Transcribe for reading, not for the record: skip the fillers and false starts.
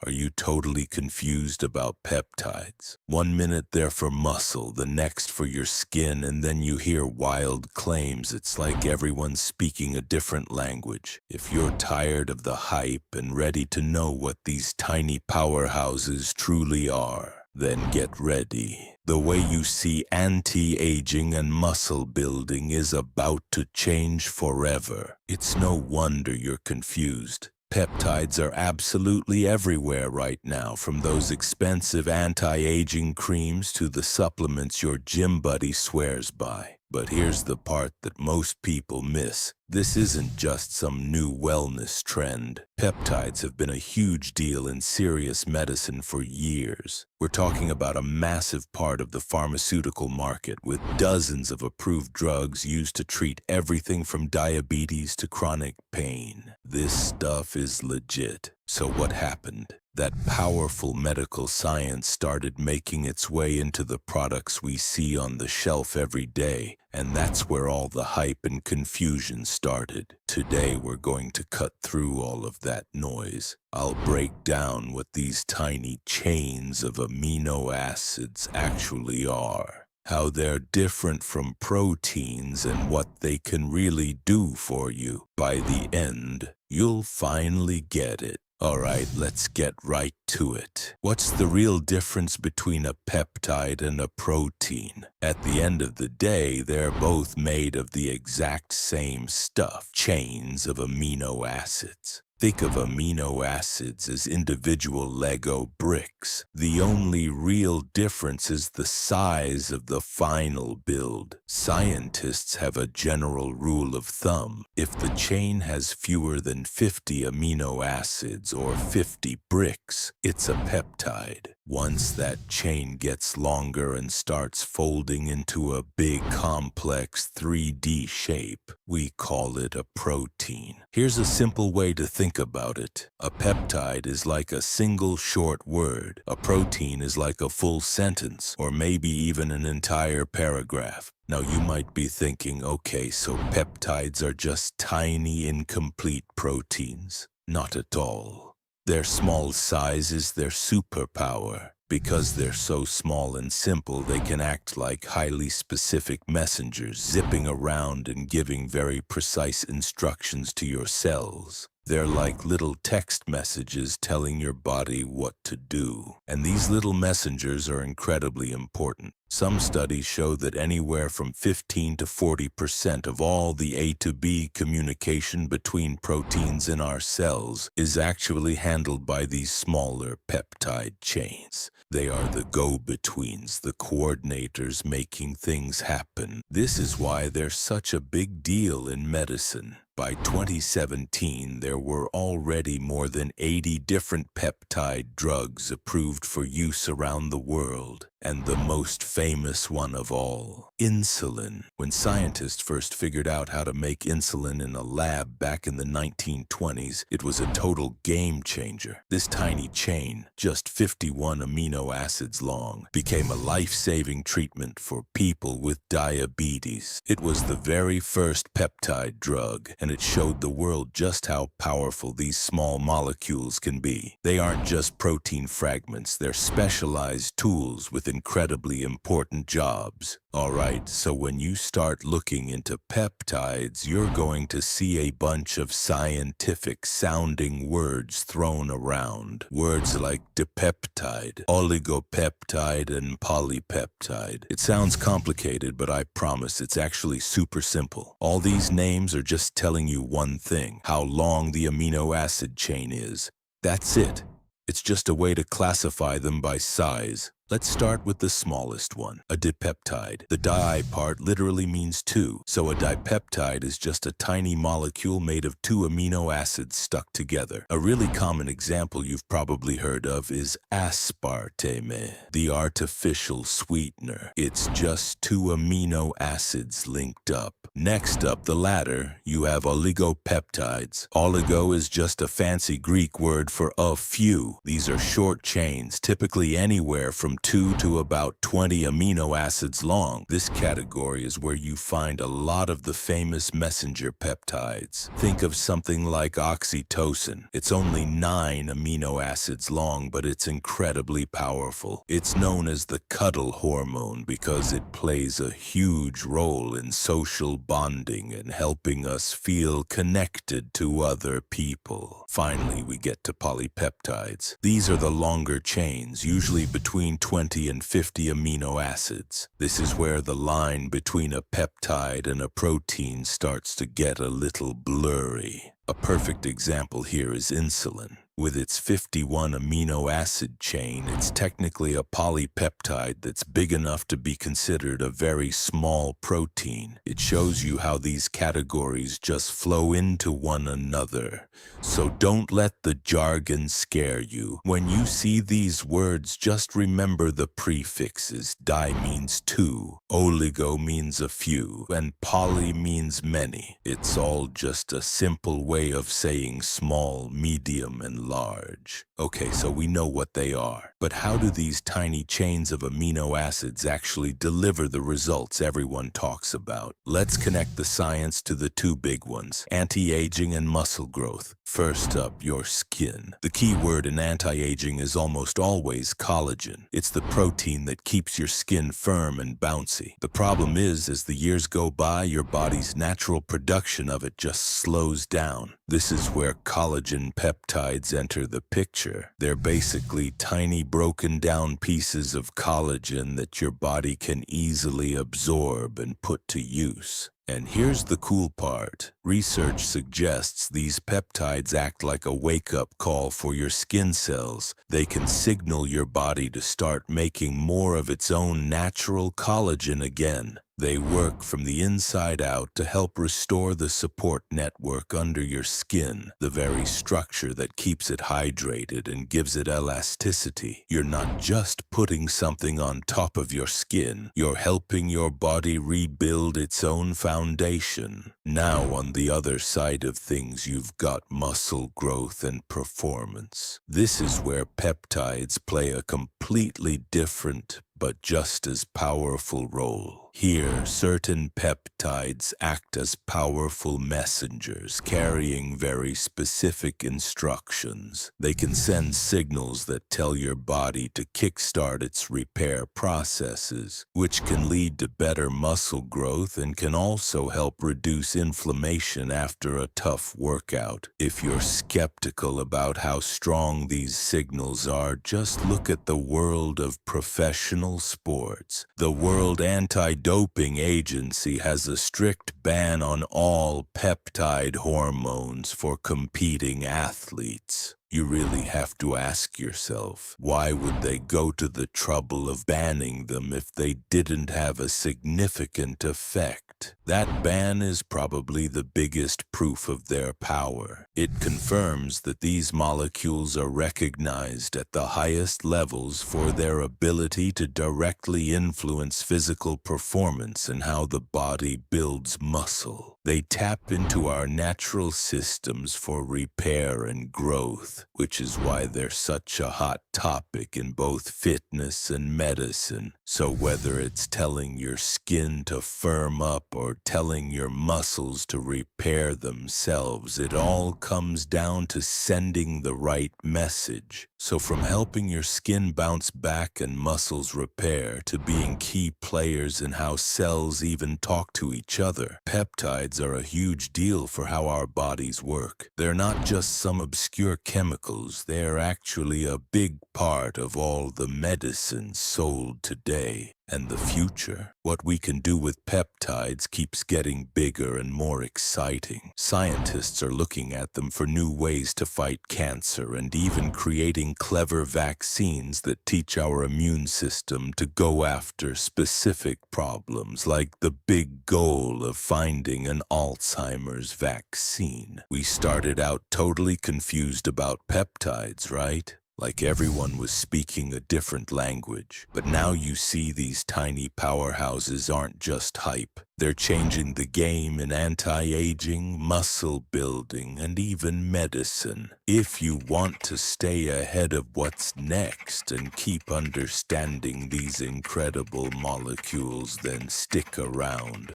Are you totally confused about peptides? One minute they're for muscle, the next for your skin, and then you hear wild claims. It's like everyone's speaking a different language. If you're tired of the hype and ready to know what these tiny powerhouses truly are, then get ready. The way you see anti-aging and muscle building is about to change forever. It's no wonder you're confused. Peptides are absolutely everywhere right now, from those expensive anti-aging creams to the supplements your gym buddy swears by. But here's the part that most people miss. This isn't just some new wellness trend. Peptides have been a huge deal in serious medicine for years. We're talking about a massive part of the pharmaceutical market, with dozens of approved drugs used to treat everything from diabetes to chronic pain. This stuff is legit. So what happened? That powerful medical science started making its way into the products we see on the shelf every day, and that's where all the hype and confusion started. Today we're going to cut through all of that noise. I'll break down what these tiny chains of amino acids actually are, how they're different from proteins, and what they can really do for you. By the end, you'll finally get it. Alright, let's get right to it. What's the real difference between a peptide and a protein? At the end of the day, they're both made of the exact same stuff, chains of amino acids. Think of amino acids as individual Lego bricks. The only real difference is the size of the final build. Scientists have a general rule of thumb. If the chain has fewer than 50 amino acids or 50 bricks, it's a peptide. Once that chain gets longer and starts folding into a big, complex 3D shape, we call it a protein. Here's a simple way to think about it. A peptide is like a single short word. A protein is like a full sentence, or maybe even an entire paragraph. Now you might be thinking, okay, so peptides are just tiny, incomplete proteins. Not at all. Their small size is their superpower. Because they're so small and simple, they can act like highly specific messengers, zipping around and giving very precise instructions to your cells. They're like little text messages telling your body what to do. And these little messengers are incredibly important. Some studies show that anywhere from 15 to 40% of all the A to B communication between proteins in our cells is actually handled by these smaller peptide chains. They are the go-betweens, the coordinators making things happen. This is why they're such a big deal in medicine. By 2017, there were already more than 80 different peptide drugs approved for use around the world. And the most famous one of all, insulin. When scientists first figured out how to make insulin in a lab back in the 1920s, it was a total game changer. This tiny chain, just 51 amino acids long, became a life-saving treatment for people with diabetes. It was the very first peptide drug, and it showed the world just how powerful these small molecules can be. They aren't just protein fragments, they're specialized tools with incredibly important jobs. Alright, so when you start looking into peptides, you're going to see a bunch of scientific-sounding words thrown around. Words like dipeptide, oligopeptide, and polypeptide. It sounds complicated, but I promise it's actually super simple. All these names are just telling you one thing: how long the amino acid chain is. That's it. It's just a way to classify them by size. Let's start with the smallest one, a dipeptide. The di part literally means two, so a dipeptide is just a tiny molecule made of two amino acids stuck together. A really common example you've probably heard of is aspartame, the artificial sweetener. It's just two amino acids linked up. Next up the ladder, you have oligopeptides. Oligo is just a fancy Greek word for a few. These are short chains, typically anywhere from from 2 to about 20 amino acids long. This category is where you find a lot of the famous messenger peptides. Think of something like oxytocin. It's only 9 amino acids long, but it's incredibly powerful. It's known as the cuddle hormone because it plays a huge role in social bonding and helping us feel connected to other people. Finally, we get to polypeptides. These are the longer chains, usually between 20 and 50 amino acids. This is where the line between a peptide and a protein starts to get a little blurry. A perfect example here is insulin. With its 51 amino acid chain, it's technically a polypeptide that's big enough to be considered a very small protein. It shows you how these categories just flow into one another. So don't let the jargon scare you. When you see these words, just remember the prefixes. Di means 2, oligo means a few, and poly means many. It's all just a simple way of saying small, medium, and large. Okay, so we know what they are. But how do these tiny chains of amino acids actually deliver the results everyone talks about? Let's connect the science to the two big ones, anti-aging and muscle growth. First up, your skin. The key word in anti-aging is almost always collagen. It's the protein that keeps your skin firm and bouncy. The problem is, as the years go by, your body's natural production of it just slows down. This is where collagen peptides enter the picture. They're basically tiny broken down pieces of collagen that your body can easily absorb and put to use. And here's the cool part. Research suggests these peptides act like a wake-up call for your skin cells. They can signal your body to start making more of its own natural collagen again. They work from the inside out to help restore the support network under your skin, the very structure that keeps it hydrated and gives it elasticity. You're not just putting something on top of your skin, you're helping your body rebuild its own foundation. Now, on the other side of things, you've got muscle growth and performance. This is where peptides play a completely different but just as powerful role. Here, certain peptides act as powerful messengers, carrying very specific instructions. They can send signals that tell your body to kickstart its repair processes, which can lead to better muscle growth and can also help reduce inflammation after a tough workout. If you're skeptical about how strong these signals are, just look at the world of professional sports. The World Anti-Doping Agency has a strict ban on all peptide hormones for competing athletes. You really have to ask yourself, why would they go to the trouble of banning them if they didn't have a significant effect? That ban is probably the biggest proof of their power. It confirms that these molecules are recognized at the highest levels for their ability to directly influence physical performance and how the body builds muscle. They tap into our natural systems for repair and growth, which is why they're such a hot topic in both fitness and medicine. So whether it's telling your skin to firm up or telling your muscles to repair themselves, it all comes down to sending the right message. So from helping your skin bounce back and muscles repair to being key players in how cells even talk to each other, peptides are a huge deal for how our bodies work. They're not just some obscure chemicals, they're actually a big part of all the medicines sold today. And the future, what we can do with peptides, keeps getting bigger and more exciting. Scientists are looking at them for new ways to fight cancer and even creating clever vaccines that teach our immune system to go after specific problems, like the big goal of finding an Alzheimer's vaccine. We started out totally confused about peptides, right? like everyone was speaking a different language. But now you see these tiny powerhouses aren't just hype. They're changing the game in anti-aging, muscle building, and even medicine. If you want to stay ahead of what's next and keep understanding these incredible molecules, then stick around.